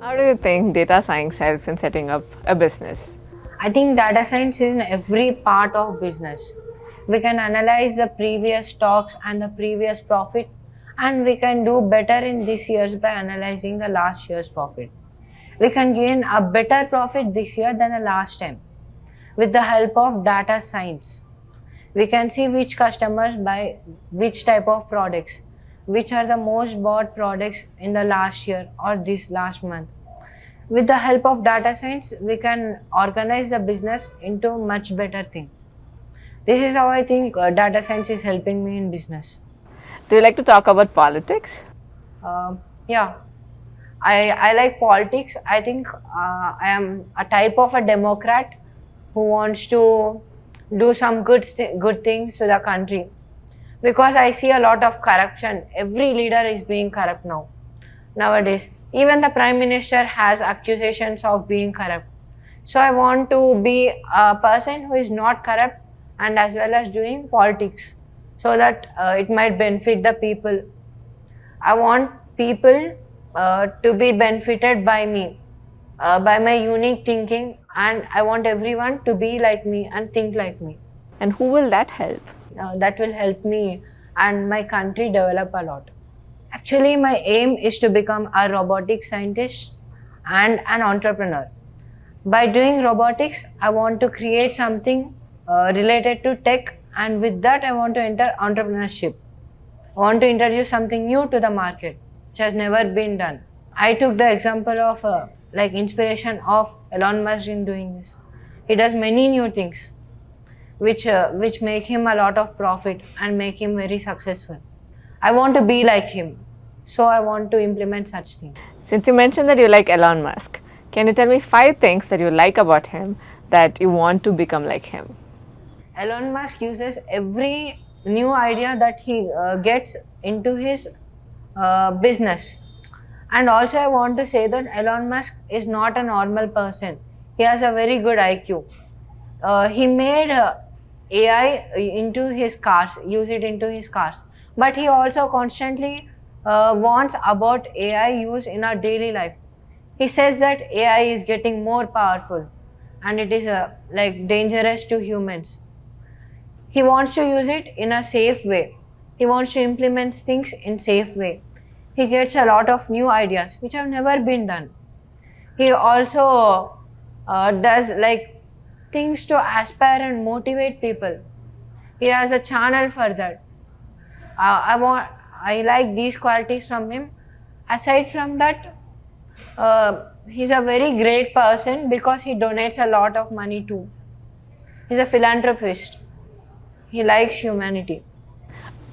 How do you think data science helps in setting up a business? I think data science is in every part of business. We can analyze the previous stocks and the previous profit, and we can do better in this year's by analyzing the last year's profit. We can gain a better profit this year than the last time with the help of data science. We can see which customers buy which type of products, which are the most bought products in the last year or this last month. With the help of data science, we can organize the business into much better thing. This is how I think data science is helping me in business. Do you like to talk about politics? Uh, yeah, I like politics. I think I am a type of a Democrat who wants to do some good things to the country, because I see a lot of corruption. Every leader is being corrupt nowadays. Even the prime minister has accusations of being corrupt. So I want to be a person who is not corrupt and as well as doing politics, so that it might benefit the people. I want people to be benefited by me, by my unique thinking, and I want everyone to be like me and think like me. And who will that help? That will help me and my country develop a lot. Actually, my aim is to become a robotic scientist and an entrepreneur. By doing robotics, I want to create something related to tech, and with that, I want to enter entrepreneurship. I want to introduce something new to the market, which has never been done. I took the example of like inspiration of Elon Musk in doing this. He does many new things, which make him a lot of profit and make him very successful. I want to be like him, so I want to implement such things. Since you mentioned that you like Elon Musk, can you tell me 5 things that you like about him that you want to become like him? Elon Musk uses every new idea that he gets into his business. And also, I want to say that Elon Musk is not a normal person. He has a very good IQ. He made AI into his cars, use it into his cars. But he also constantly warns about AI use in our daily life. He says that AI is getting more powerful and it is like dangerous to humans. He wants to use it in a safe way. He wants to implement things in safe way. He gets a lot of new ideas which have never been done. He also does like things to aspire and motivate people. He has a channel for that. I like these qualities from him. Aside from that, he's a very great person because he donates a lot of money too. He's a philanthropist. He likes humanity.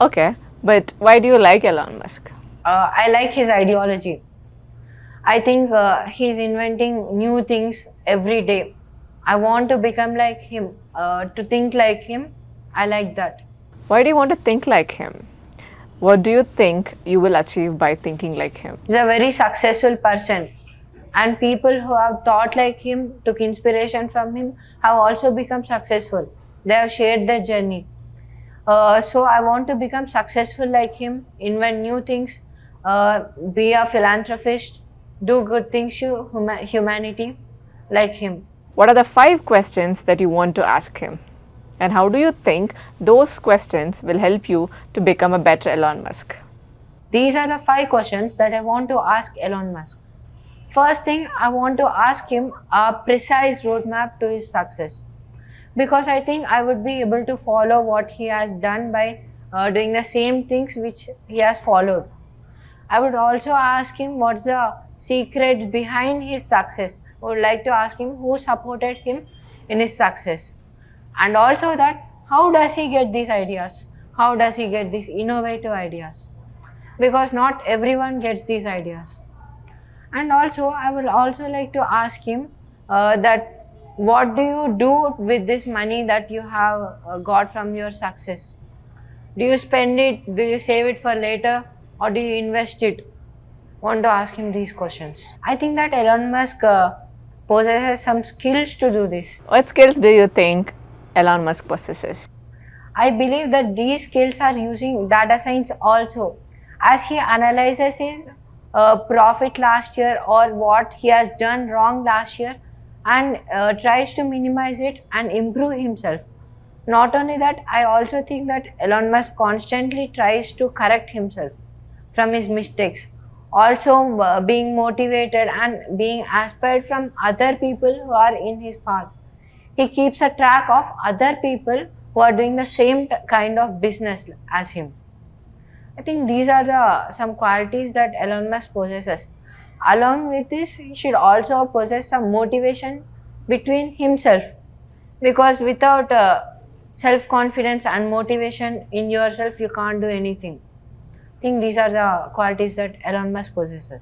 Okay, but why do you like Elon Musk? I like his ideology. I think he's inventing new things every day. I want to become like him, to think like him. I like that. Why do you want to think like him? What do you think you will achieve by thinking like him? He's a very successful person, and people who have thought like him, took inspiration from him, have also become successful. They have shared their journey. So I want to become successful like him, invent new things, be a philanthropist, do good things to humanity like him. What are the 5 questions that you want to ask him? And how do you think those questions will help you to become a better Elon Musk? These are the 5 questions that I want to ask Elon Musk. First thing, I want to ask him a precise roadmap to his success, because I think I would be able to follow what he has done by doing the same things which he has followed. I would also ask him what's the secret behind his success. I would like to ask him who supported him in his success. And also that how does he get these ideas? How does he get these innovative ideas? Because not everyone gets these ideas. And also I would also like to ask him that what do you do with this money that you have got from your success? Do you spend it? Do you save it for later? Or do you invest it? Want to ask him these questions. I think that Elon Musk possesses some skills to do this. What skills do you think Elon Musk possesses? I believe that these skills are using data science also, as he analyzes his profit last year or what he has done wrong last year, and tries to minimize it and improve himself. Not only that, I also think that Elon Musk constantly tries to correct himself from his mistakes. Also, being motivated and being aspired from other people who are in his path. He keeps a track of other people who are doing the same kind of business as him. I think these are the some qualities that Elon Musk possesses. Along with this, he should also possess some motivation between himself, because without self confidence and motivation in yourself, you can't do anything. I think these are the qualities that Elon Musk possesses.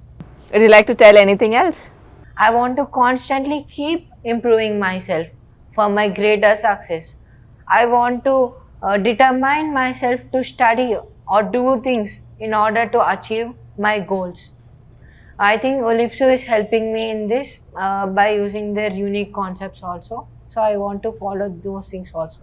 Would you like to tell anything else? I want to constantly keep improving myself for my greater success. I want to determine myself to study or do things in order to achieve my goals. I think Olipso is helping me in this by using their unique concepts also. So I want to follow those things also.